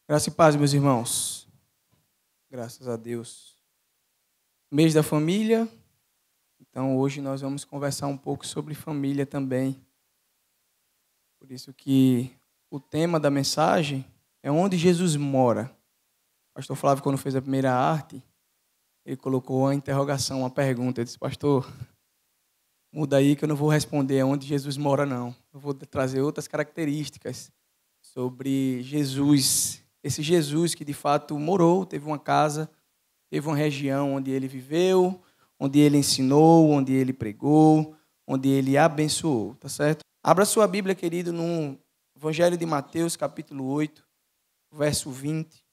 Graça e paz, meus irmãos. Graças a Deus. Mês da família. Então, hoje nós vamos conversar um pouco sobre família também. Por isso que o tema da mensagem é onde Jesus mora. O pastor Flávio, quando fez a primeira arte, ele colocou uma interrogação, uma pergunta. Eu disse, pastor, muda aí que eu não vou responder onde Jesus mora, não. Eu vou trazer outras características sobre Jesus. Esse Jesus que de fato morou, teve uma casa, teve uma região onde ele viveu, onde ele ensinou, onde ele pregou, onde ele abençoou, tá certo? Abra sua Bíblia, querido, no Evangelho de Mateus, capítulo 8, verso 20.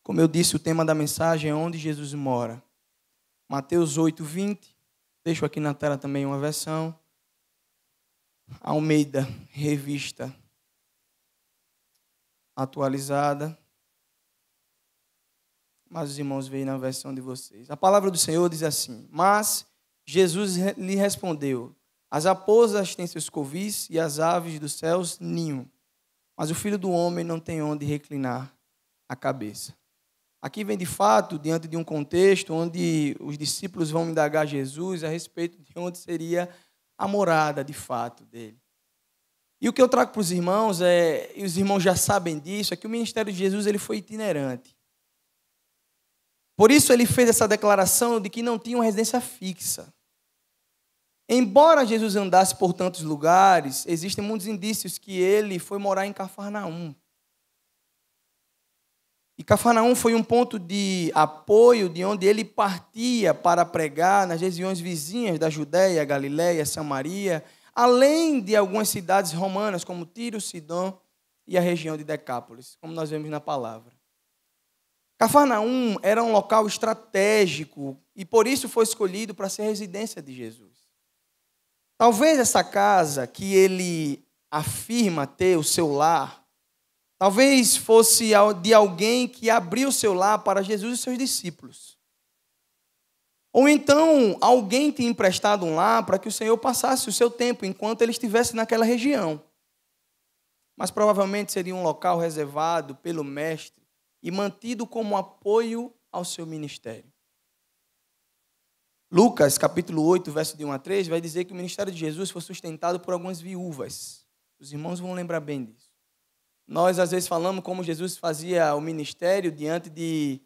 Como eu disse, o tema da mensagem é onde Jesus mora. Mateus 8, 20. Deixo aqui na tela também uma versão. Almeida, revista atualizada. Mas os irmãos veem na versão de vocês. A palavra do Senhor diz assim: Mas Jesus lhe respondeu: As raposas têm seus covis e as aves dos céus ninho, mas o Filho do Homem não tem onde reclinar a cabeça. Aqui vem de fato diante de um contexto onde os discípulos vão indagar Jesus a respeito de onde seria a morada de fato dele. E o que eu trago para os irmãos e os irmãos já sabem disso, é que o ministério de Jesus ele foi itinerante. Por isso ele fez essa declaração de que não tinha uma residência fixa. Embora Jesus andasse por tantos lugares, existem muitos indícios que ele foi morar em Cafarnaum. E Cafarnaum foi um ponto de apoio de onde ele partia para pregar nas regiões vizinhas da Judéia, Galiléia, Samaria, além de algumas cidades romanas como Tiro, Sidom e a região de Decápolis, como nós vemos na palavra. Cafarnaum era um local estratégico e por isso foi escolhido para ser residência de Jesus. Talvez essa casa que ele afirma ter o seu lar, talvez fosse de alguém que abriu o seu lar para Jesus e seus discípulos. Ou então, alguém tinha emprestado um lar para que o Senhor passasse o seu tempo enquanto ele estivesse naquela região. Mas provavelmente seria um local reservado pelo mestre e mantido como apoio ao seu ministério. Lucas, capítulo 8, verso de 1 a 3, vai dizer que o ministério de Jesus foi sustentado por algumas viúvas. Os irmãos vão lembrar bem disso. Nós, às vezes, falamos como Jesus fazia o ministério diante de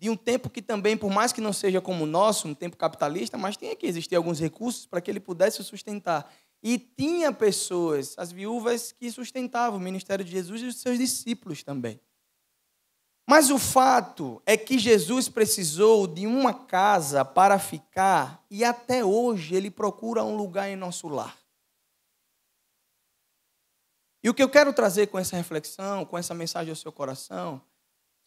um tempo que também, por mais que não seja como o nosso, um tempo capitalista, mas tinha que existir alguns recursos para que ele pudesse sustentar. E tinha pessoas, as viúvas, que sustentavam o ministério de Jesus e os seus discípulos também. Mas o fato é que Jesus precisou de uma casa para ficar e até hoje ele procura um lugar em nosso lar. E o que eu quero trazer com essa reflexão, com essa mensagem ao seu coração,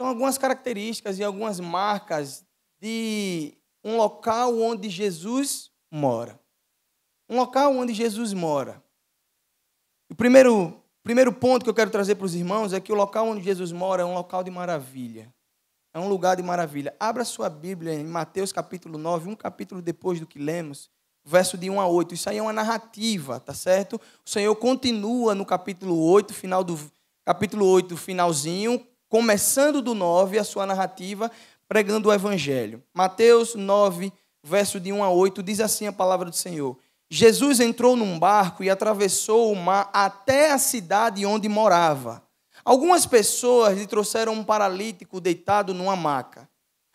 são algumas características e algumas marcas de um local onde Jesus mora. Um local onde Jesus mora. O primeiro ponto que eu quero trazer para os irmãos é que o local onde Jesus mora é um local de maravilha. É um lugar de maravilha. Abra sua Bíblia em Mateus capítulo 9, um capítulo depois do que lemos, verso de 1 a 8. Isso aí é uma narrativa, tá certo? O Senhor continua no capítulo 8, final do capítulo 8, finalzinho, começando do 9, a sua narrativa, pregando o Evangelho. Mateus 9, verso de 1 a 8, diz assim a palavra do Senhor. Jesus entrou num barco e atravessou o mar até a cidade onde morava. Algumas pessoas lhe trouxeram um paralítico deitado numa maca.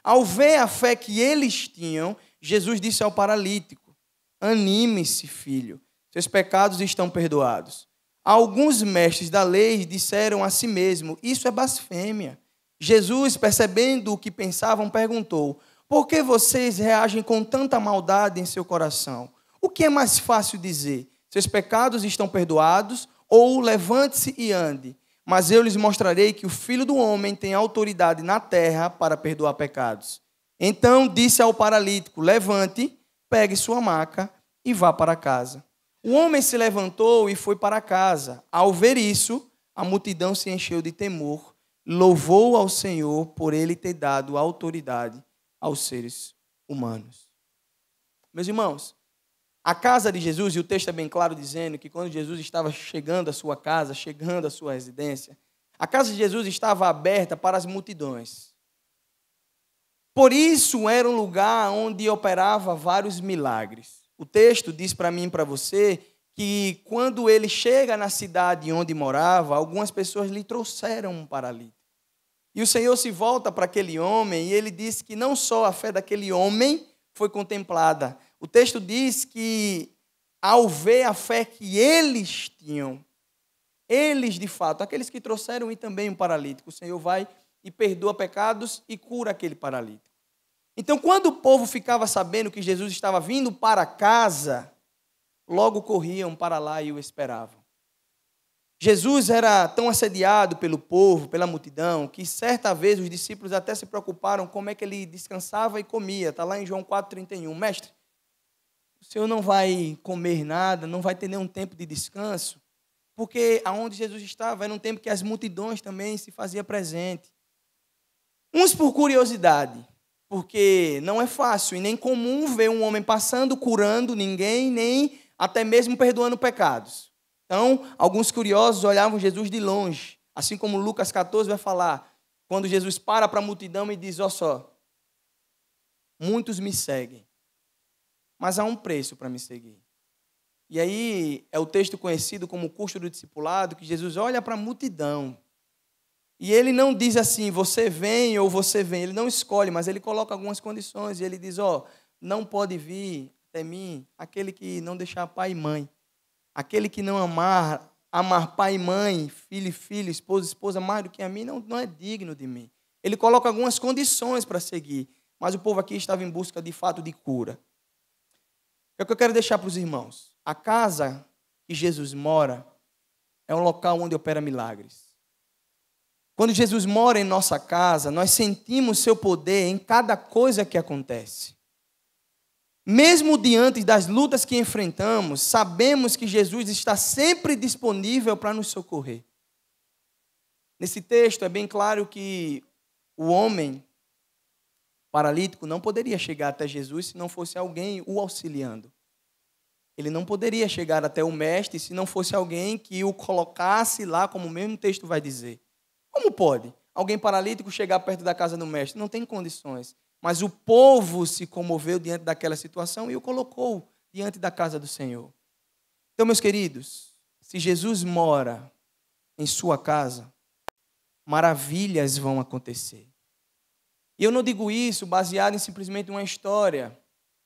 Ao ver a fé que eles tinham, Jesus disse ao paralítico: Anime-se, filho, seus pecados estão perdoados. Alguns mestres da lei disseram a si mesmo: Isso é blasfêmia. Jesus, percebendo o que pensavam, perguntou: Por que vocês reagem com tanta maldade em seu coração? O que é mais fácil dizer? Seus pecados estão perdoados, ou levante-se e ande. Mas eu lhes mostrarei que o Filho do Homem tem autoridade na terra para perdoar pecados. Então disse ao paralítico: Levante, pegue sua maca e vá para casa. O homem se levantou e foi para casa. Ao ver isso, a multidão se encheu de temor, louvou ao Senhor por ele ter dado autoridade aos seres humanos. Meus irmãos, a casa de Jesus, e o texto é bem claro dizendo que quando Jesus estava chegando à sua casa, chegando à sua residência, A casa de Jesus estava aberta para as multidões. Por isso era um lugar onde operava vários milagres. O texto diz para mim e para você que quando ele chega na cidade onde morava, algumas pessoas lhe trouxeram um paralítico. E o Senhor se volta para aquele homem e ele diz que não só a fé daquele homem foi contemplada. O texto diz que ao ver a fé que eles tinham, eles de fato, aqueles que trouxeram e também um paralítico, o Senhor vai e perdoa pecados e cura aquele paralítico. Então, quando o povo ficava sabendo que Jesus estava vindo para casa, logo corriam para lá e o esperavam. Jesus era tão assediado pelo povo, pela multidão, que certa vez os discípulos até se preocuparam como é que ele descansava e comia. Está lá em João 4,31. Mestre, o Senhor não vai comer nada, não vai ter nenhum tempo de descanso, porque aonde Jesus estava era um tempo que as multidões também se faziam presente. Uns por curiosidade, porque não é fácil e nem comum ver um homem passando, curando ninguém, nem até mesmo perdoando pecados. Então, alguns curiosos olhavam Jesus de longe, assim como Lucas 14 vai falar, quando Jesus para a multidão e diz, ó só, muitos me seguem, mas há um preço para me seguir. E aí é o texto conhecido como o custo do discipulado, que Jesus olha para a multidão. E ele não diz assim, você vem ou você vem. Ele não escolhe, mas ele coloca algumas condições. E ele diz, ó, não pode vir até mim aquele que não deixar pai e mãe. Aquele que não amar pai e mãe, filho e filha, esposa e esposa, mais do que a mim, não é digno de mim. Ele coloca algumas condições para seguir. Mas o povo aqui estava em busca de fato de cura. É o que eu quero deixar para os irmãos. A casa que Jesus mora é um local onde opera milagres. Quando Jesus mora em nossa casa, nós sentimos seu poder em cada coisa que acontece. Mesmo diante das lutas que enfrentamos, sabemos que Jesus está sempre disponível para nos socorrer. Nesse texto é bem claro que o homem paralítico não poderia chegar até Jesus se não fosse alguém o auxiliando. Ele não poderia chegar até o mestre se não fosse alguém que o colocasse lá, como o mesmo texto vai dizer. Como pode alguém paralítico chegar perto da casa do mestre? Não tem condições. Mas o povo se comoveu diante daquela situação e o colocou diante da casa do Senhor. Então, meus queridos, se Jesus mora em sua casa, maravilhas vão acontecer. E eu não digo isso baseado em simplesmente uma história,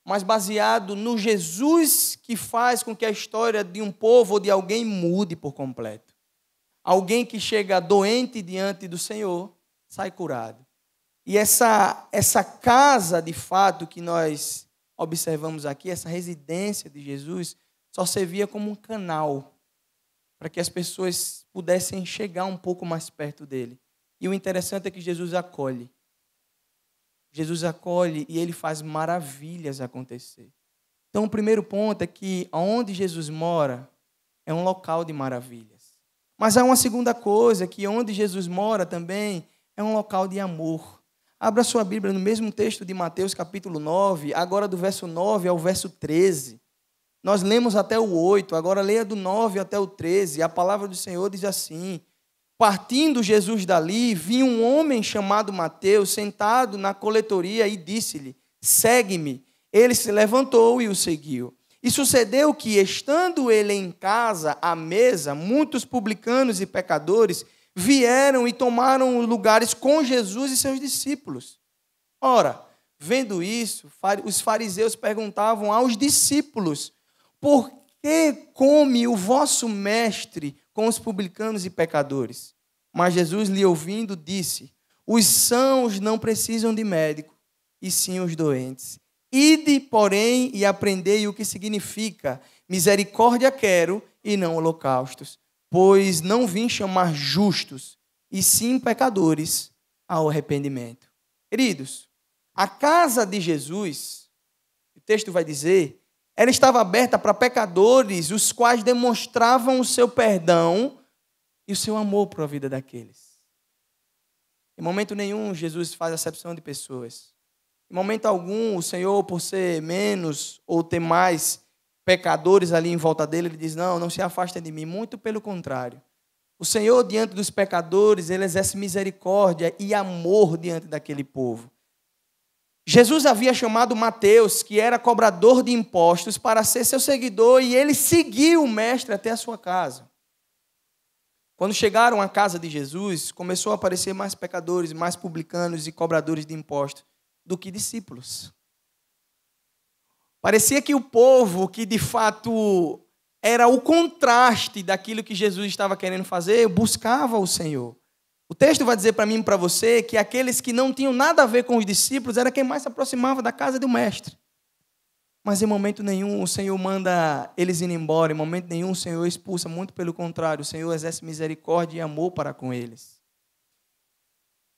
mas baseado no Jesus que faz com que a história de um povo ou de alguém mude por completo. Alguém que chega doente diante do Senhor, sai curado. E essa casa, de fato, que nós observamos aqui, essa residência de Jesus, só servia como um canal para que as pessoas pudessem chegar um pouco mais perto dele. E o interessante é que Jesus acolhe. Jesus acolhe e ele faz maravilhas acontecer. Então, o primeiro ponto é que onde Jesus mora é um local de maravilhas. Mas há uma segunda coisa, que onde Jesus mora também é um local de amor. Abra sua Bíblia no mesmo texto de Mateus, capítulo 9, agora do verso 9 ao verso 13. Nós lemos até o 8, agora leia do 9 até o 13. A palavra do Senhor diz assim: partindo Jesus dali, viu um homem chamado Mateus sentado na coletoria e disse-lhe, segue-me. Ele se levantou e o seguiu. E sucedeu que, estando ele em casa, à mesa, muitos publicanos e pecadores vieram e tomaram lugares com Jesus e seus discípulos. Ora, vendo isso, os fariseus perguntavam aos discípulos, por que come o vosso mestre com os publicanos e pecadores? Mas Jesus, lhe ouvindo, disse, os sãos não precisam de médico, e sim os doentes. Ide, porém, e aprendei o que significa, misericórdia quero e não holocaustos, pois não vim chamar justos, e sim pecadores ao arrependimento. Queridos, a casa de Jesus, o texto vai dizer, ela estava aberta para pecadores, os quais demonstravam o seu perdão e o seu amor para a vida daqueles. Em momento nenhum, Jesus faz acepção de pessoas. Em momento algum, o Senhor, por ser menos ou ter mais pecadores ali em volta dele, ele diz, não se afasta de mim. Muito pelo contrário. O Senhor, diante dos pecadores, ele exerce misericórdia e amor diante daquele povo. Jesus havia chamado Mateus, que era cobrador de impostos, para ser seu seguidor, e ele seguiu o mestre até a sua casa. Quando chegaram à casa de Jesus, começou a aparecer mais pecadores, mais publicanos e cobradores de impostos do que discípulos. Parecia que o povo, que de fato era o contraste daquilo que Jesus estava querendo fazer, buscava o Senhor. O texto vai dizer para mim e para você que aqueles que não tinham nada a ver com os discípulos era quem mais se aproximava da casa do mestre. Mas em momento nenhum o Senhor manda eles irem embora, em momento nenhum o Senhor expulsa, muito pelo contrário, o Senhor exerce misericórdia e amor para com eles.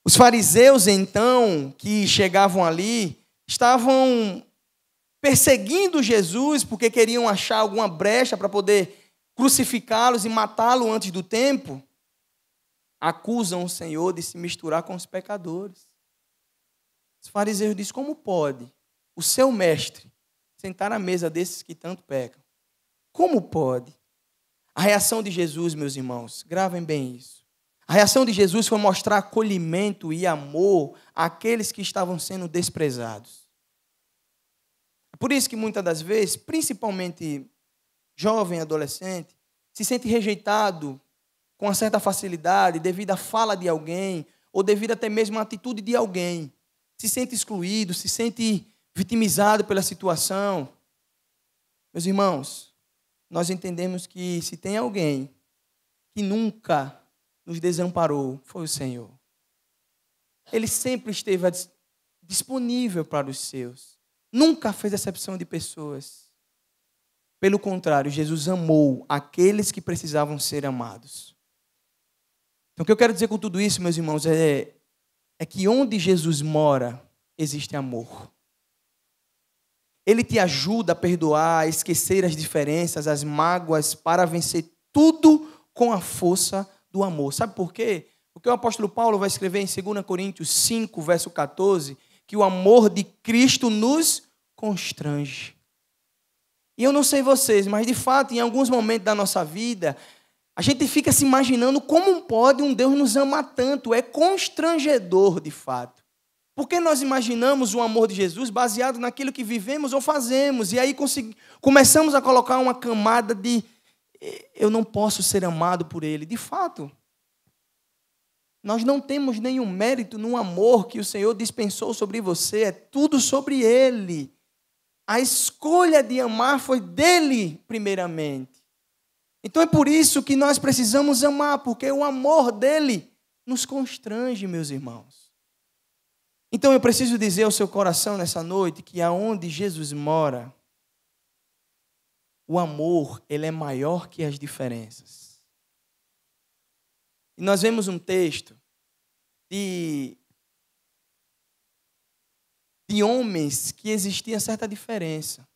Os fariseus, então, que chegavam ali, estavam perseguindo Jesus porque queriam achar alguma brecha para poder crucificá-los e matá-lo antes do tempo. Acusam o Senhor de se misturar com os pecadores. Os fariseus dizem: como pode o seu mestre sentar à mesa desses que tanto pecam? Como pode? A reação de Jesus, meus irmãos, gravem bem isso. A reação de Jesus foi mostrar acolhimento e amor àqueles que estavam sendo desprezados. É por isso que muitas das vezes, principalmente jovem, adolescente, se sente rejeitado com uma certa facilidade devido à fala de alguém ou devido até mesmo à atitude de alguém. Se sente excluído, se sente vitimizado pela situação. Meus irmãos, nós entendemos que se tem alguém que nunca nos desamparou, foi o Senhor. Ele sempre esteve disponível para os seus. Nunca fez exceção de pessoas. Pelo contrário, Jesus amou aqueles que precisavam ser amados. Então, o que eu quero dizer com tudo isso, meus irmãos, é que onde Jesus mora, existe amor. Ele te ajuda a perdoar, a esquecer as diferenças, as mágoas, para vencer tudo com a força do amor. Sabe por quê? Porque o apóstolo Paulo vai escrever em 2 Coríntios 5, verso 14, que o amor de Cristo nos constrange. E eu não sei vocês, mas de fato, em alguns momentos da nossa vida, a gente fica se imaginando como pode um Deus nos amar tanto. É constrangedor, de fato. Porque nós imaginamos o amor de Jesus baseado naquilo que vivemos ou fazemos. E aí começamos a colocar uma camada de eu não posso ser amado por Ele. De fato, nós não temos nenhum mérito no amor que o Senhor dispensou sobre você. É tudo sobre Ele. A escolha de amar foi dEle, primeiramente. Então é por isso que nós precisamos amar, porque o amor dEle nos constrange, meus irmãos. Então eu preciso dizer ao seu coração nessa noite que aonde Jesus mora, o amor, ele é maior que as diferenças. E nós vemos um texto de homens que existia certa diferença.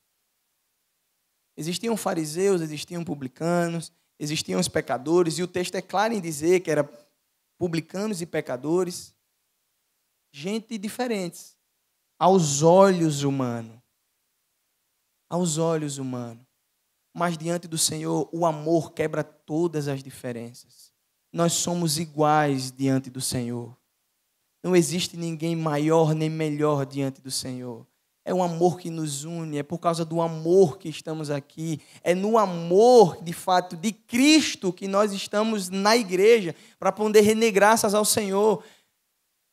Existiam fariseus, existiam publicanos, existiam os pecadores, e o texto é claro em dizer que eram publicanos e pecadores, gente diferentes, aos olhos humanos. Aos olhos humanos. Mas diante do Senhor, o amor quebra todas as diferenças. Nós somos iguais diante do Senhor. Não existe ninguém maior nem melhor diante do Senhor. É o amor que nos une, é por causa do amor que estamos aqui. É no amor, de fato, de Cristo que nós estamos na igreja para poder render graças ao Senhor,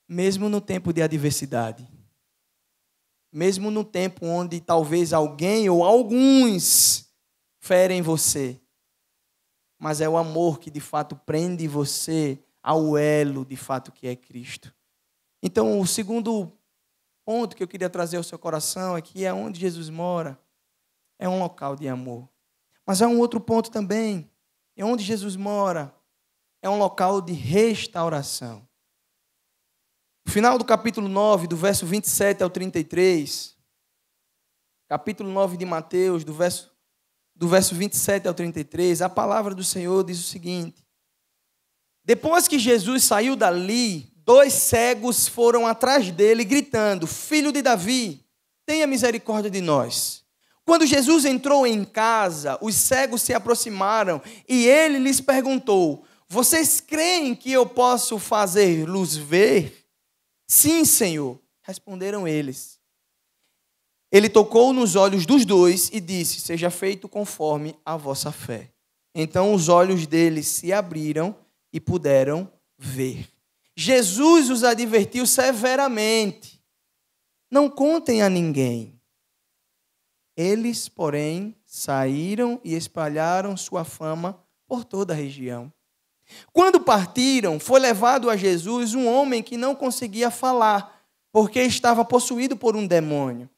mesmo no tempo de adversidade. Mesmo no tempo onde talvez alguém ou alguns ferem você. Mas é o amor que, de fato, prende você ao elo, de fato, que é Cristo. Então, o segundo ponto que eu queria trazer ao seu coração é que onde Jesus mora é um local de amor. Mas há um outro ponto também. É onde Jesus mora é um local de restauração. No final do capítulo 9, do verso 27 ao 33, capítulo 9 de Mateus, do verso 27 ao 33, a palavra do Senhor diz o seguinte: depois que Jesus saiu dali, 2 cegos foram atrás dele, gritando: Filho de Davi, tenha misericórdia de nós. Quando Jesus entrou em casa, os cegos se aproximaram e ele lhes perguntou: Vocês creem que eu posso fazer-los ver? Sim, Senhor, responderam eles. Ele tocou nos olhos dos dois e disse: seja feito conforme a vossa fé. Então os olhos deles se abriram e puderam ver. Jesus os advertiu severamente: não contem a ninguém. Eles, porém, saíram e espalharam sua fama por toda a região. Quando partiram, foi levado a Jesus um homem que não conseguia falar, porque estava possuído por um demônio.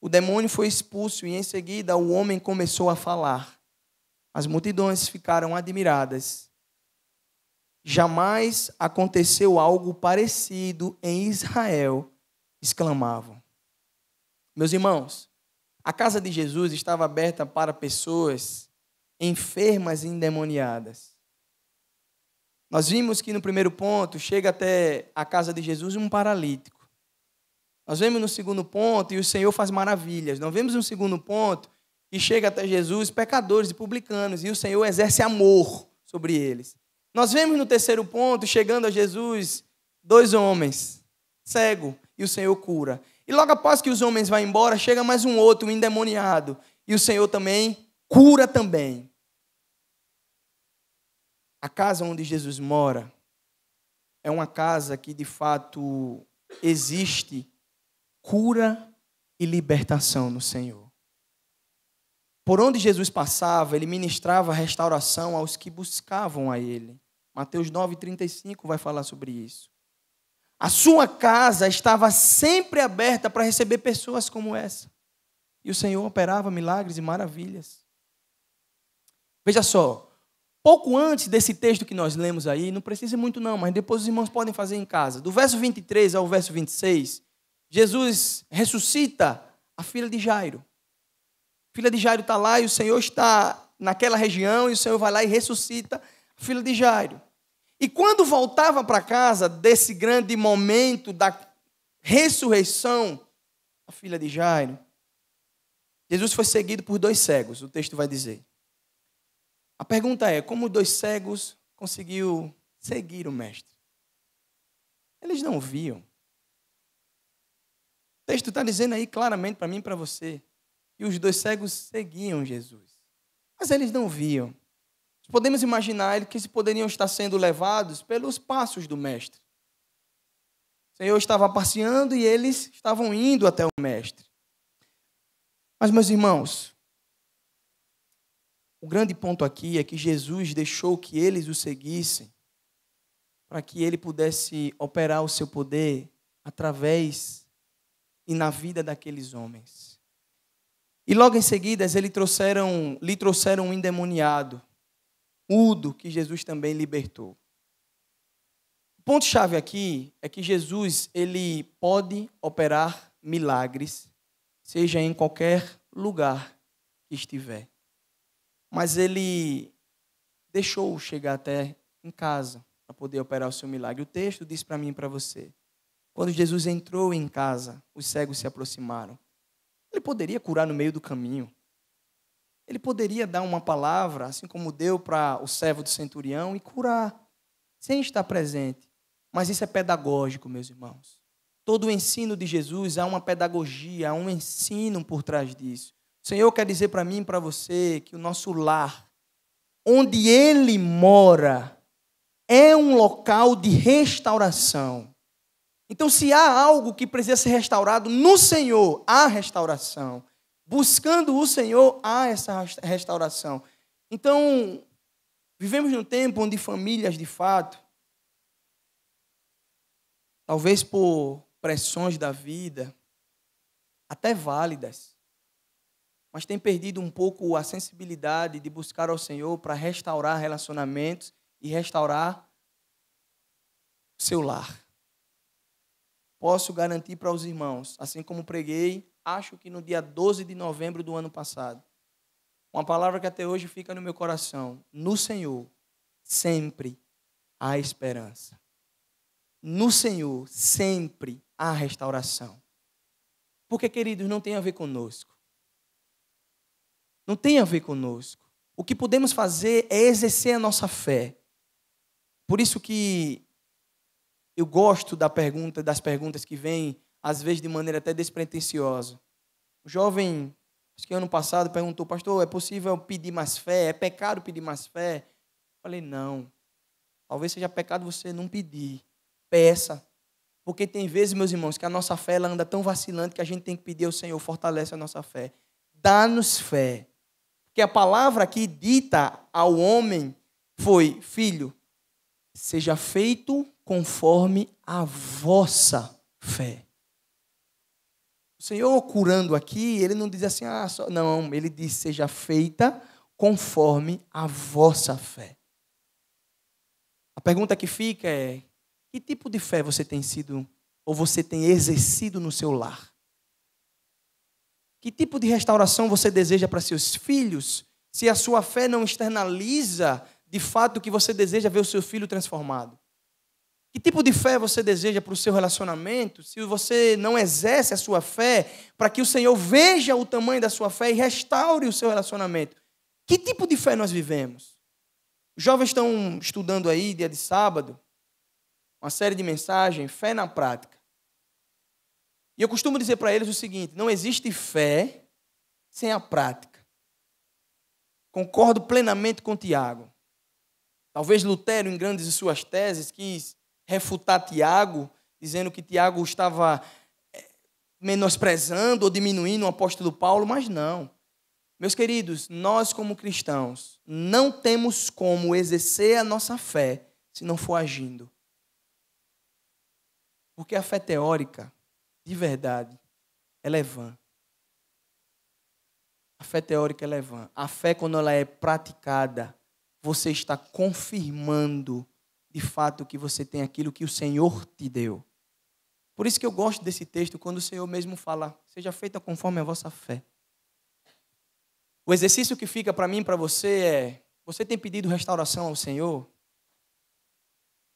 O demônio foi expulso e, em seguida, o homem começou a falar. As multidões ficaram admiradas. Jamais aconteceu algo parecido em Israel, exclamavam. Meus irmãos, a casa de Jesus estava aberta para pessoas enfermas e endemoniadas. Nós vimos que no primeiro ponto chega até a casa de Jesus um paralítico. Nós vemos no segundo ponto e o Senhor faz maravilhas. Nós vemos no segundo ponto que chega até Jesus pecadores e publicanos e o Senhor exerce amor sobre eles. Nós vemos no terceiro ponto, chegando a Jesus, 2 homens, cego, e o Senhor cura. E logo após que os homens vão embora, chega mais um outro, um endemoniado, e o Senhor também cura também. A casa onde Jesus mora é uma casa que, de fato, existe cura e libertação no Senhor. Por onde Jesus passava, ele ministrava restauração aos que buscavam a ele. Mateus 9,35 vai falar sobre isso. A sua casa estava sempre aberta para receber pessoas como essa. E o Senhor operava milagres e maravilhas. Veja só, pouco antes desse texto que nós lemos aí, não precisa muito não, mas depois os irmãos podem fazer em casa. Do verso 23 ao verso 26, Jesus ressuscita a filha de Jairo. A filha de Jairo está lá e o Senhor está naquela região e o Senhor vai lá e ressuscita a filha de Jairo. E quando voltava para casa desse grande momento da ressurreição da filha de Jairo, Jesus foi seguido por 2 cegos, o texto vai dizer. A pergunta é, como 2 cegos conseguiu seguir o mestre? Eles não viam. O texto está dizendo aí claramente para mim e para você que os 2 cegos seguiam Jesus. Mas eles não viam. Podemos imaginar que eles poderiam estar sendo levados pelos passos do mestre. O Senhor estava passeando e eles estavam indo até o mestre. Mas, meus irmãos, o grande ponto aqui é que Jesus deixou que eles o seguissem para que ele pudesse operar o seu poder através e na vida daqueles homens. E logo em seguida, lhe trouxeram um endemoniado, mudo, que Jesus também libertou. O ponto-chave aqui é que Jesus, ele pode operar milagres, seja em qualquer lugar que estiver. Mas ele deixou chegar até em casa para poder operar o seu milagre. O texto diz para mim e para você. Quando Jesus entrou em casa, os cegos se aproximaram. Ele poderia curar no meio do caminho. Ele poderia dar uma palavra, assim como deu para o servo do centurião, e curar, sem estar presente. Mas isso é pedagógico, meus irmãos. Todo o ensino de Jesus, há uma pedagogia, há um ensino por trás disso. O Senhor quer dizer para mim e para você que o nosso lar, onde Ele mora, é um local de restauração. Então, se há algo que precisa ser restaurado no Senhor, há restauração. Buscando o Senhor, há essa restauração. Então, vivemos num tempo onde famílias, de fato, talvez por pressões da vida, até válidas, mas têm perdido um pouco a sensibilidade de buscar ao Senhor para restaurar relacionamentos e restaurar o seu lar. Posso garantir para os irmãos, assim como preguei, acho que no dia 12 de novembro do ano passado, uma palavra que até hoje fica no meu coração: no Senhor sempre há esperança. No Senhor sempre há restauração. Porque, queridos, não tem a ver conosco. Não tem a ver conosco. O que podemos fazer é exercer a nossa fé. Por isso que eu gosto das perguntas que vêm, às vezes de maneira até despretensiosa. O jovem, acho que ano passado, perguntou: pastor, é possível pedir mais fé? É pecado pedir mais fé? Eu falei: não. Talvez seja pecado você não pedir. Peça. Porque tem vezes, meus irmãos, que a nossa fé ela anda tão vacilante que a gente tem que pedir ao Senhor: fortalece a nossa fé. Dá-nos fé. Porque a palavra aqui dita ao homem foi: filho, seja feito conforme a vossa fé. O Senhor curando aqui, ele não diz assim, não, ele diz: seja feita conforme a vossa fé. A pergunta que fica é: que tipo de fé você tem sido, ou você tem exercido no seu lar? Que tipo de restauração você deseja para seus filhos, se a sua fé não externaliza de fato que você deseja ver o seu filho transformado? Que tipo de fé você deseja para o seu relacionamento, se você não exerce a sua fé para que o Senhor veja o tamanho da sua fé e restaure o seu relacionamento? Que tipo de fé nós vivemos? Os jovens estão estudando aí, dia de sábado, uma série de mensagens, fé na prática. E eu costumo dizer para eles o seguinte: não existe fé sem a prática. Concordo plenamente com Tiago. Talvez Lutero, em grandes de suas teses, quis refutar Tiago, dizendo que Tiago estava menosprezando ou diminuindo o apóstolo Paulo, mas não. Meus queridos, nós como cristãos não temos como exercer a nossa fé se não for agindo. Porque a fé teórica, de verdade, ela é vã. A fé teórica ela é vã. A fé, quando ela é praticada, você está confirmando de fato que você tem aquilo que o Senhor te deu. Por isso que eu gosto desse texto, quando o Senhor mesmo fala: seja feita conforme a vossa fé. O exercício que fica para mim e para você é: você tem pedido restauração ao Senhor?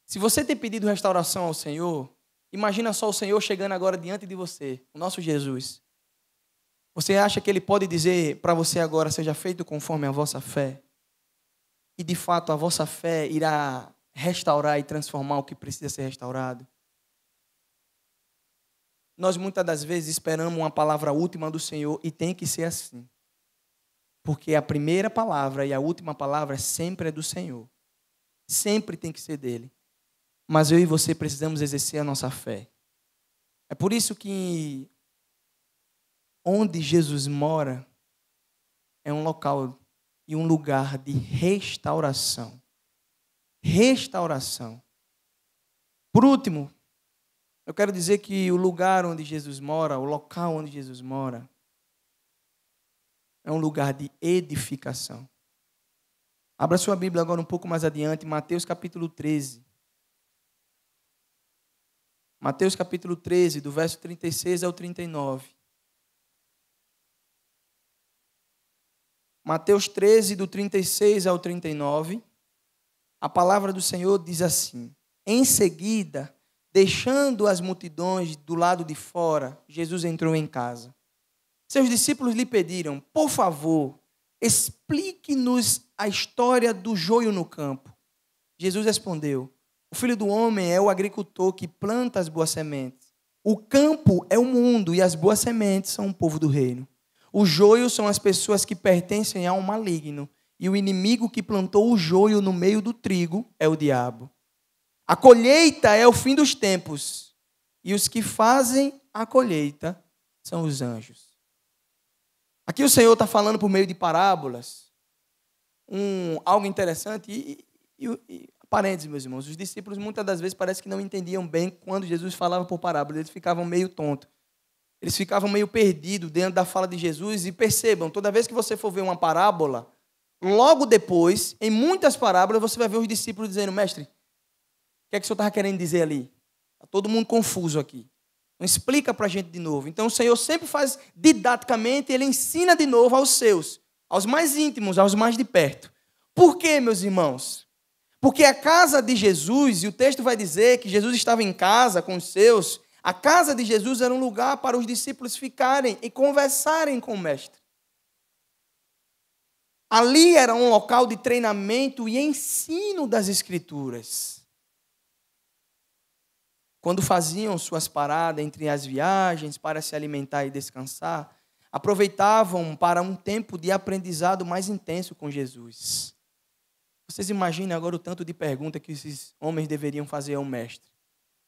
Se você tem pedido restauração ao Senhor, imagina só o Senhor chegando agora diante de você, o nosso Jesus. Você acha que Ele pode dizer para você agora: seja feito conforme a vossa fé? E de fato a vossa fé irá restaurar e transformar o que precisa ser restaurado? Nós muitas das vezes esperamos uma palavra última do Senhor e tem que ser assim. Porque a primeira palavra e a última palavra sempre é do Senhor. Sempre tem que ser dele. Mas eu e você precisamos exercer a nossa fé. É por isso que onde Jesus mora é um local e um lugar de restauração. Restauração. Por último, eu quero dizer que o lugar onde Jesus mora, o local onde Jesus mora, é um lugar de edificação. Abra sua Bíblia agora um pouco mais adiante, Mateus capítulo 13. Mateus capítulo 13, do verso 36 ao 39. Mateus 13, do 36 ao 39. A palavra do Senhor diz assim: em seguida, deixando as multidões do lado de fora, Jesus entrou em casa. Seus discípulos lhe pediram: por favor, explique-nos a história do joio no campo. Jesus respondeu: o filho do homem é o agricultor que planta as boas sementes. O campo é o mundo e as boas sementes são o povo do reino. O joio são as pessoas que pertencem ao maligno. E o inimigo que plantou o joio no meio do trigo é o diabo. A colheita é o fim dos tempos. E os que fazem a colheita são os anjos. Aqui o Senhor está falando por meio de parábolas. Algo interessante. E parênteses, meus irmãos. Os discípulos muitas das vezes parece que não entendiam bem quando Jesus falava por parábolas. Eles ficavam meio tontos. Eles ficavam meio perdidos dentro da fala de Jesus. E percebam, toda vez que você for ver uma parábola, logo depois, em muitas parábolas, você vai ver os discípulos dizendo: mestre, o que é que o senhor estava querendo dizer ali? Está todo mundo confuso aqui. Não explica para a gente de novo. Então o Senhor sempre faz didaticamente, Ele ensina de novo aos seus, aos mais íntimos, aos mais de perto. Por quê, meus irmãos? Porque a casa de Jesus, e o texto vai dizer que Jesus estava em casa com os seus, a casa de Jesus era um lugar para os discípulos ficarem e conversarem com o mestre. Ali era um local de treinamento e ensino das Escrituras. quando faziam suas paradas entre as viagens para se alimentar e descansar, aproveitavam para um tempo de aprendizado mais intenso com Jesus. Vocês imaginem agora o tanto de pergunta que esses homens deveriam fazer ao mestre.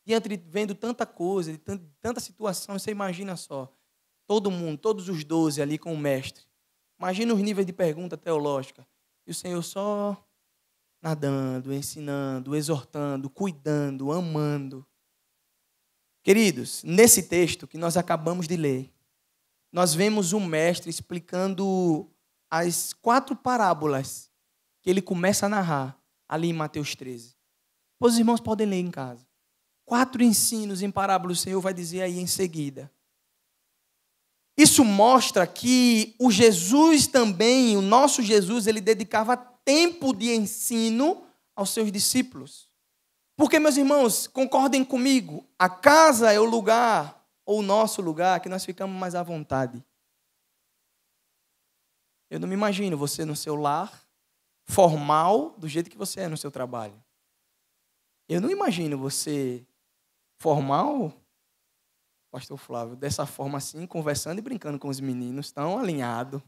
Diante de vendo tanta coisa, de tanta situação, você imagina só, todo mundo, todos os 12 ali com o mestre. Imagina os níveis de pergunta teológica. E o Senhor só nadando, ensinando, exortando, cuidando, amando. Queridos, nesse texto que nós acabamos de ler, nós vemos o mestre explicando as 4 parábolas que ele começa a narrar ali em Mateus 13. Os irmãos podem ler em casa. 4 ensinos em parábolas o Senhor vai dizer aí em seguida. Isso mostra que o Jesus também, o nosso Jesus, ele dedicava tempo de ensino aos seus discípulos. Porque, meus irmãos, concordem comigo, a casa é o lugar, ou o nosso lugar, que nós ficamos mais à vontade. Eu não me imagino você no seu lar, formal, do jeito que você é no seu trabalho. Eu não imagino você formal, pastor Flávio, dessa forma assim, conversando e brincando com os meninos, tão alinhado.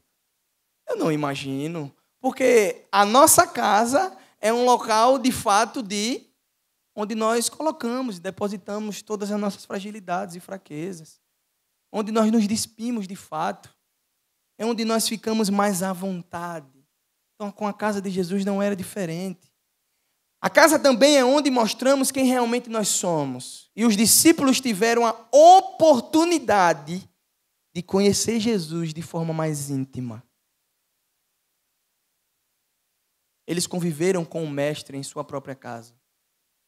Eu não imagino, porque a nossa casa é um local, de fato, onde nós colocamos e depositamos todas as nossas fragilidades e fraquezas, onde nós nos despimos de fato, é onde nós ficamos mais à vontade. Então, com a casa de Jesus não era diferente. A casa também é onde mostramos quem realmente nós somos. E os discípulos tiveram a oportunidade de conhecer Jesus de forma mais íntima. Eles conviveram com o mestre em sua própria casa.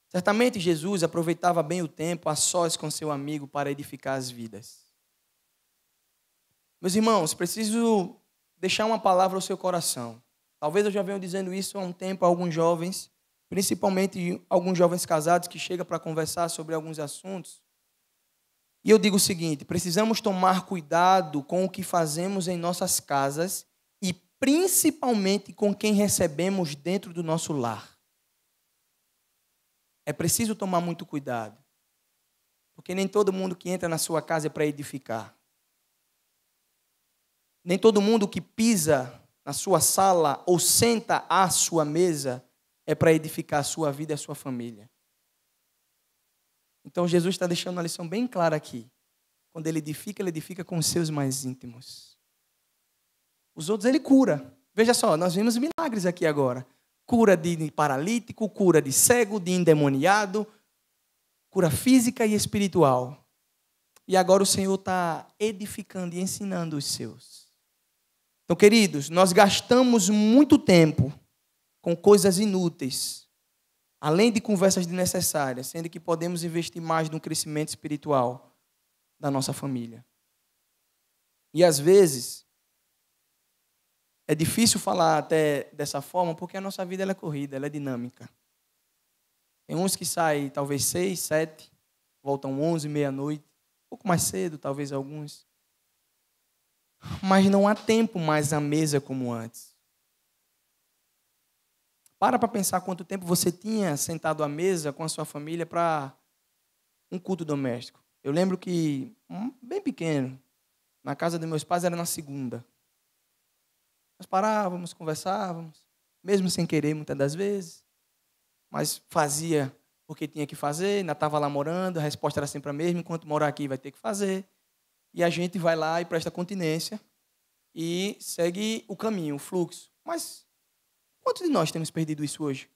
Certamente Jesus aproveitava bem o tempo a sós com seu amigo para edificar as vidas. Meus irmãos, preciso deixar uma palavra ao seu coração. Talvez eu já venha dizendo isso há um tempo a alguns jovens, principalmente alguns jovens casados que chegam para conversar sobre alguns assuntos. E eu digo o seguinte: precisamos tomar cuidado com o que fazemos em nossas casas e principalmente com quem recebemos dentro do nosso lar. É preciso tomar muito cuidado, porque nem todo mundo que entra na sua casa é para edificar. Nem todo mundo que pisa na sua sala ou senta à sua mesa é para edificar a sua vida e a sua família. Então Jesus está deixando uma lição bem clara aqui. Quando ele edifica com os seus mais íntimos. Os outros ele cura. Veja só, nós vimos milagres aqui agora. Cura de paralítico, cura de cego, de endemoniado, cura física e espiritual. E agora o Senhor está edificando e ensinando os seus. Então, queridos, nós gastamos muito tempo com coisas inúteis, além de conversas desnecessárias, sendo que podemos investir mais no crescimento espiritual da nossa família. E às vezes é difícil falar até dessa forma, porque a nossa vida ela é corrida, ela é dinâmica. Tem uns que saem talvez 6, 7, voltam 11, meia-noite, um pouco mais cedo, talvez alguns. Mas não há tempo mais à mesa como antes. Para pensar quanto tempo você tinha sentado à mesa com a sua família para um culto doméstico. Eu lembro que, bem pequeno, na casa dos meus pais era na segunda. Nós parávamos, conversávamos, mesmo sem querer muitas das vezes, mas fazia porque tinha que fazer, ainda estava lá morando, a resposta era sempre a mesma: enquanto morar aqui vai ter que fazer. E a gente vai lá e presta continência e segue o caminho, o fluxo. Mas quantos de nós temos perdido isso hoje?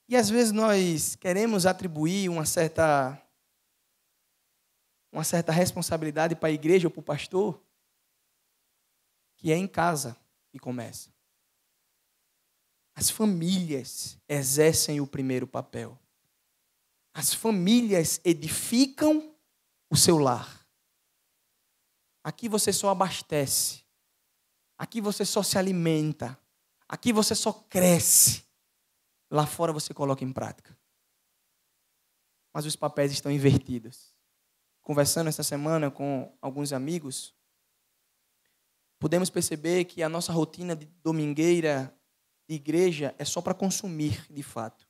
E às vezes nós queremos atribuir uma certa responsabilidade para a igreja ou para o pastor, que é em casa que começa. As famílias exercem o primeiro papel. As famílias edificam o seu lar. Aqui você só abastece. Aqui você só se alimenta. Aqui você só cresce. Lá fora você coloca em prática. Mas os papéis estão invertidos. Conversando essa semana com alguns amigos, podemos perceber que a nossa rotina de domingueira de igreja é só para consumir, de fato.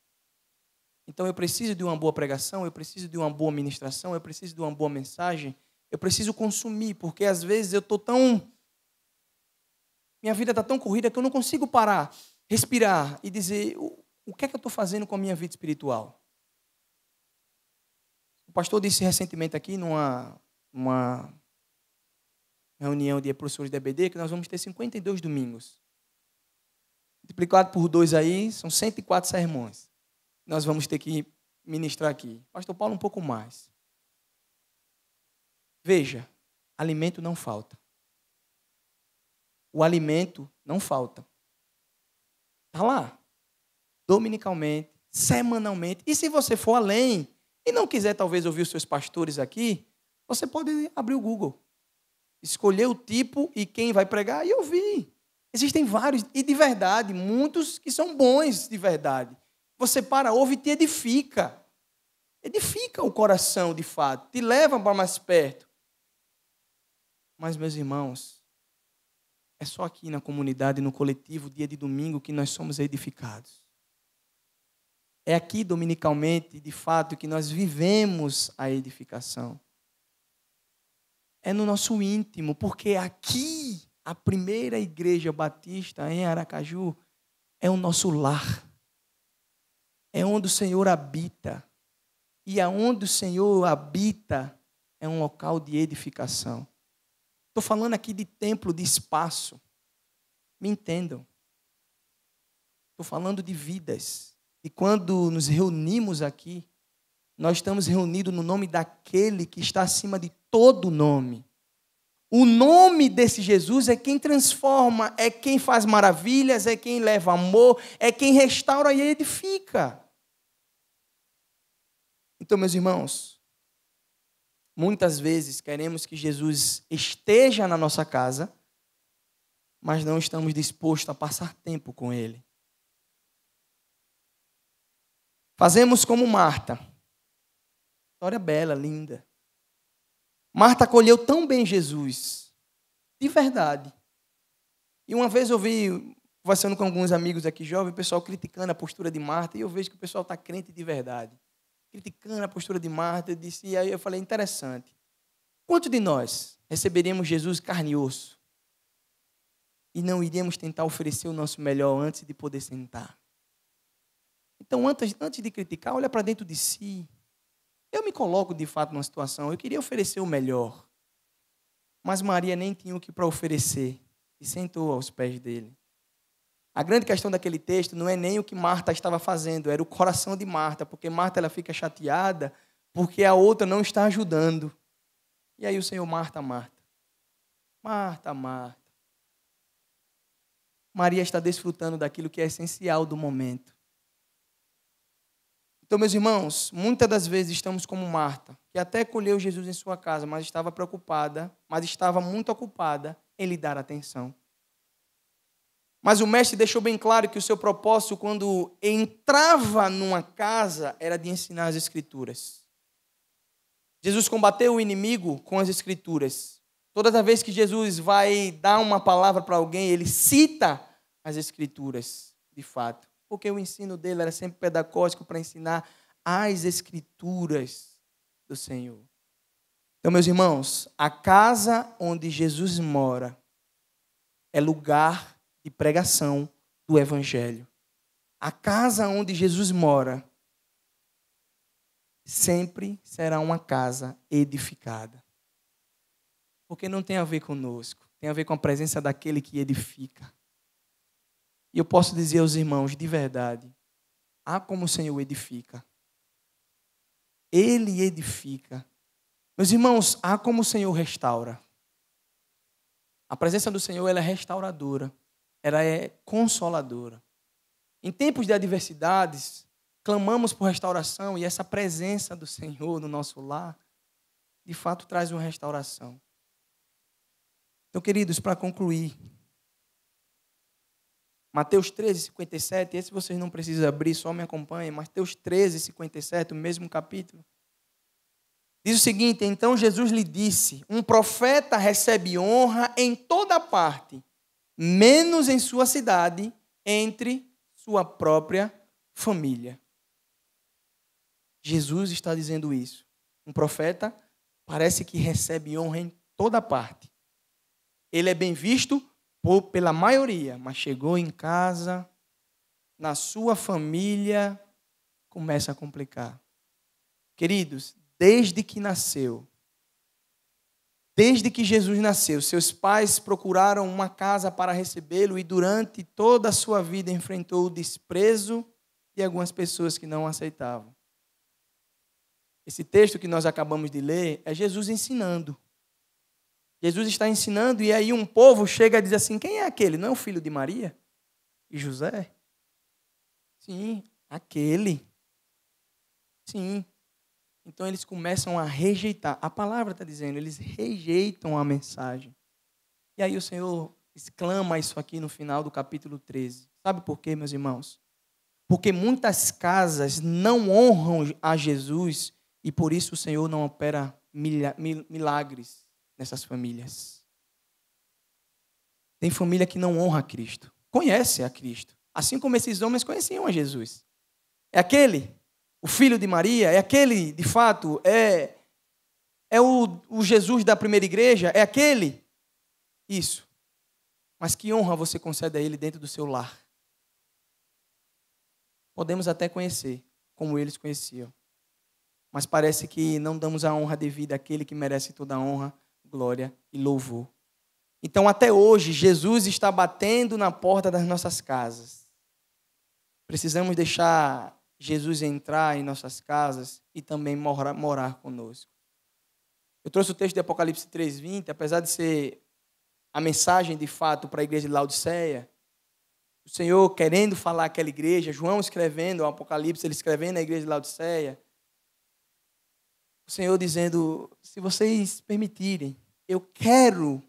Então eu preciso de uma boa pregação, eu preciso de uma boa ministração, eu preciso de uma boa mensagem, eu preciso consumir, porque às vezes eu estou tão... Minha vida está tão corrida que eu não consigo parar, respirar e dizer o que é que eu estou fazendo com a minha vida espiritual. O pastor disse recentemente aqui numa reunião de professores da EBD que nós vamos ter 52 domingos. Multiplicado por 2 aí, são 104 sermões. Nós vamos ter que ministrar aqui. Pastor Paulo, um pouco mais. Veja, alimento não falta. O alimento não falta. Está lá. Dominicalmente, semanalmente. E se você for além e não quiser talvez ouvir os seus pastores aqui, você pode abrir o Google. Escolher o tipo e quem vai pregar e ouvir. Existem vários, e de verdade, muitos que são bons de verdade. Você para, ouve e te edifica. Edifica o coração, de fato. Te leva para mais perto. Mas, meus irmãos, é só aqui na comunidade, no coletivo, dia de domingo, que nós somos edificados. É aqui, dominicalmente, de fato, que nós vivemos a edificação. É no nosso íntimo, porque aqui, a primeira igreja batista em Aracaju, é o nosso lar. É onde o Senhor habita. E aonde o Senhor habita é um local de edificação. Estou falando aqui de templo, de espaço. Me entendam. Estou falando de vidas. E quando nos reunimos aqui, nós estamos reunidos no nome daquele que está acima de todo nome. O nome desse Jesus é quem transforma, é quem faz maravilhas, é quem leva amor, é quem restaura e edifica. Então, meus irmãos, muitas vezes queremos que Jesus esteja na nossa casa, mas não estamos dispostos a passar tempo com Ele. Fazemos como Marta. História bela, linda. Marta acolheu tão bem Jesus, de verdade. E uma vez eu vi, conversando com alguns amigos aqui jovens, o pessoal criticando a postura de Marta, e eu vejo que o pessoal está crente de verdade. Criticando a postura de Marta, e aí eu falei, interessante. Quantos de nós receberíamos Jesus carne e osso? E não iríamos tentar oferecer o nosso melhor antes de poder sentar? Então, antes de criticar, olha para dentro de si. Eu me coloco, de fato, numa situação, eu queria oferecer o melhor. Mas Maria nem tinha o que para oferecer. E sentou aos pés dele. A grande questão daquele texto não é nem o que Marta estava fazendo, era o coração de Marta, porque Marta ela fica chateada porque a outra não está ajudando. E aí o Senhor, Marta, Marta. Marta, Marta. Maria está desfrutando daquilo que é essencial do momento. Então, meus irmãos, muitas das vezes estamos como Marta, que até acolheu Jesus em sua casa, mas estava preocupada, mas estava muito ocupada em lhe dar atenção. Mas o mestre deixou bem claro que o seu propósito, quando entrava numa casa, era de ensinar as Escrituras. Jesus combateu o inimigo com as Escrituras. Todas as vezes que Jesus vai dar uma palavra para alguém, ele cita as Escrituras, de fato. Porque o ensino dele era sempre pedagógico para ensinar as Escrituras do Senhor. Então, meus irmãos, a casa onde Jesus mora é lugar de pregação do Evangelho. A casa onde Jesus mora sempre será uma casa edificada. Porque não tem a ver conosco, tem a ver com a presença daquele que edifica. E eu posso dizer aos irmãos, de verdade, há como o Senhor edifica. Ele edifica. Meus irmãos, há como o Senhor restaura. A presença do Senhor ela é restauradora. Ela é consoladora. Em tempos de adversidades, clamamos por restauração e essa presença do Senhor no nosso lar, de fato, traz uma restauração. Então, queridos, para concluir, Mateus 13, 57, esse vocês não precisam abrir, só me acompanhem. Mateus 13, 57, o mesmo capítulo. Diz o seguinte, então Jesus lhe disse, um profeta recebe honra em toda parte, menos em sua cidade, entre sua própria família. Jesus está dizendo isso. Um profeta parece que recebe honra em toda parte. Ele é bem visto pela maioria, mas chegou em casa, na sua família, começa a complicar. Queridos, desde que Jesus nasceu, seus pais procuraram uma casa para recebê-lo e durante toda a sua vida enfrentou o desprezo de algumas pessoas que não o aceitavam. Esse texto que nós acabamos de ler é Jesus ensinando. Jesus está ensinando e aí um povo chega e diz assim, quem é aquele? Não é o filho de Maria e José? Sim, aquele. Sim. Então eles começam a rejeitar. A palavra está dizendo, eles rejeitam a mensagem. E aí o Senhor exclama isso aqui no final do capítulo 13. Sabe por quê, meus irmãos? Porque muitas casas não honram a Jesus e por isso o Senhor não opera milagres nessas famílias. Tem família que não honra a Cristo. Conhece a Cristo. Assim como esses homens conheciam a Jesus. É aquele, o filho de Maria, é aquele, de fato, é o Jesus da primeira igreja, é aquele. Isso. Mas que honra você concede a ele dentro do seu lar? Podemos até conhecer, como eles conheciam. Mas parece que não damos a honra devida àquele que merece toda a honra, glória e louvor. Então, até hoje, Jesus está batendo na porta das nossas casas. Precisamos deixar Jesus entrar em nossas casas e também morar conosco. Eu trouxe o texto de Apocalipse 3:20, apesar de ser a mensagem de fato para a igreja de Laodiceia, o Senhor querendo falar àquela igreja, João escrevendo o Apocalipse, ele escrevendo a igreja de Laodiceia, o Senhor dizendo, se vocês permitirem, eu quero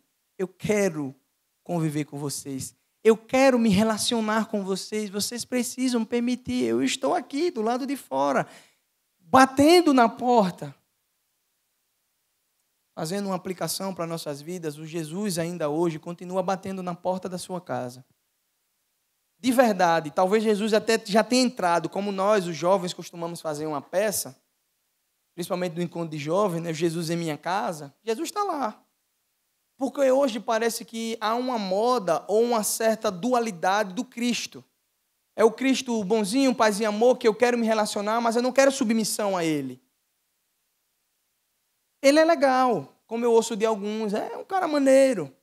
conviver com vocês. Eu quero me relacionar com vocês. Vocês precisam permitir. Eu estou aqui do lado de fora, batendo na porta. Fazendo uma aplicação para nossas vidas, o Jesus ainda hoje continua batendo na porta da sua casa. De verdade, talvez Jesus até já tenha entrado, como nós, os jovens, costumamos fazer uma peça, principalmente no encontro de jovens, né? Jesus em minha casa. Jesus está lá. Porque hoje parece que há uma moda ou uma certa dualidade do Cristo. É o Cristo bonzinho, paz e amor, que eu quero me relacionar, mas eu não quero submissão a Ele. Ele é legal, como eu ouço de alguns, é um cara maneiro.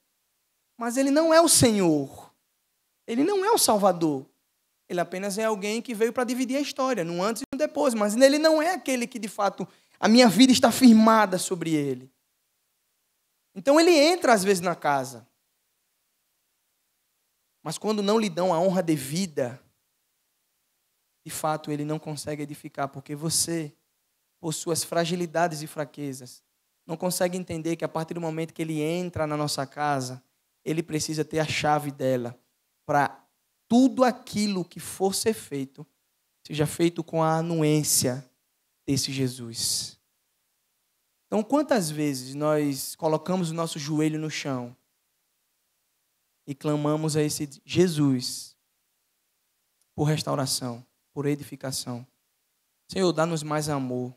Mas Ele não é o Senhor. Ele não é o Salvador. Ele apenas é alguém que veio para dividir a história, no antes e no depois. Mas Ele não é aquele que, de fato, a minha vida está firmada sobre Ele. Então ele entra às vezes na casa. Mas quando não lhe dão a honra devida, de fato ele não consegue edificar, porque você, por suas fragilidades e fraquezas, não consegue entender que a partir do momento que ele entra na nossa casa, ele precisa ter a chave dela para tudo aquilo que for ser feito, seja feito com a anuência desse Jesus. Então, quantas vezes nós colocamos o nosso joelho no chão e clamamos a esse Jesus por restauração, por edificação? Senhor, dá-nos mais amor.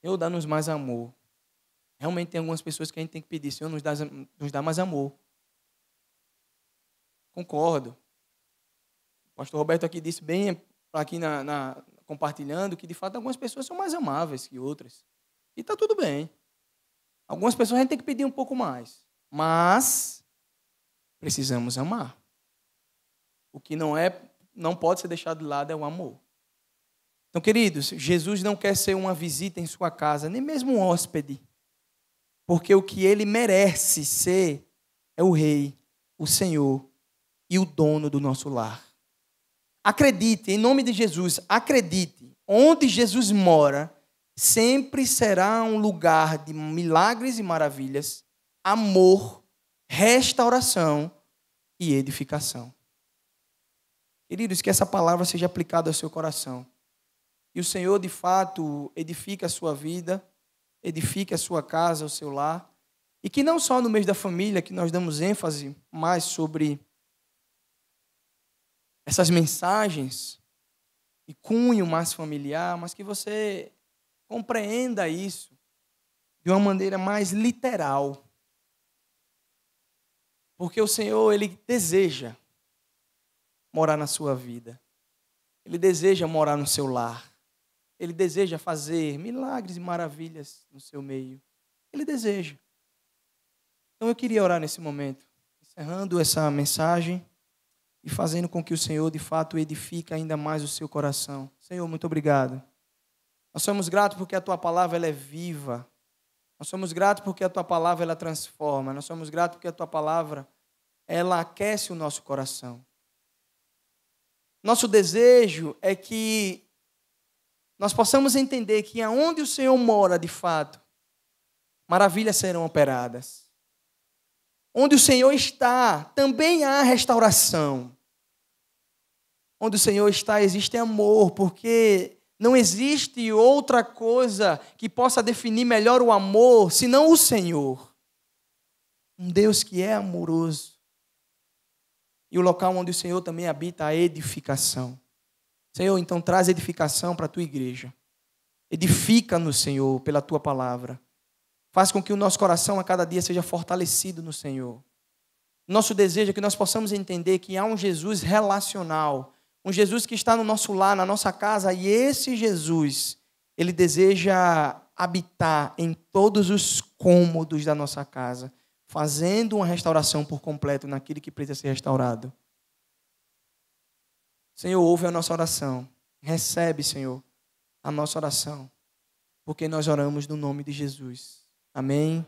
Senhor, dá-nos mais amor. Realmente tem algumas pessoas que a gente tem que pedir, Senhor, nos dá mais amor. Concordo. O pastor Roberto aqui disse bem, aqui compartilhando, que de fato algumas pessoas são mais amáveis que outras. E está tudo bem. Algumas pessoas a gente tem que pedir um pouco mais. Mas precisamos amar. O que não pode ser deixado de lado é o amor. Então, queridos, Jesus não quer ser uma visita em sua casa, nem mesmo um hóspede. Porque o que ele merece ser é o Rei, o Senhor e o dono do nosso lar. Acredite, em nome de Jesus, acredite. Onde Jesus mora, sempre será um lugar de milagres e maravilhas, amor, restauração e edificação. Queridos, que essa palavra seja aplicada ao seu coração. E o Senhor, de fato, edifique a sua vida, edifique a sua casa, o seu lar. E que não só no mês da família, que nós damos ênfase mais sobre essas mensagens de cunho mais familiar, mas que você compreenda isso de uma maneira mais literal. Porque o Senhor, Ele deseja morar na sua vida. Ele deseja morar no seu lar. Ele deseja fazer milagres e maravilhas no seu meio. Ele deseja. Então eu queria orar nesse momento, encerrando essa mensagem e fazendo com que o Senhor, de fato, edifique ainda mais o seu coração. Senhor, muito obrigado. Nós somos gratos porque a Tua palavra ela é viva. Nós somos gratos porque a Tua palavra ela transforma. Nós somos gratos porque a Tua palavra ela aquece o nosso coração. Nosso desejo é que nós possamos entender que aonde o Senhor mora, de fato, maravilhas serão operadas. Onde o Senhor está, também há restauração. Onde o Senhor está, existe amor, porque não existe outra coisa que possa definir melhor o amor, senão o Senhor. Um Deus que é amoroso. E o local onde o Senhor também habita a edificação. Senhor, então traz edificação para a Tua igreja. Edifica-nos, Senhor, pela Tua palavra. Faz com que o nosso coração a cada dia seja fortalecido no Senhor. Nosso desejo é que nós possamos entender que há um Jesus relacional, um Jesus que está no nosso lar, na nossa casa, e esse Jesus, Ele deseja habitar em todos os cômodos da nossa casa, fazendo uma restauração por completo naquilo que precisa ser restaurado. Senhor, ouve a nossa oração. Recebe, Senhor, a nossa oração, porque nós oramos no nome de Jesus. Amém.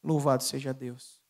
Louvado seja Deus.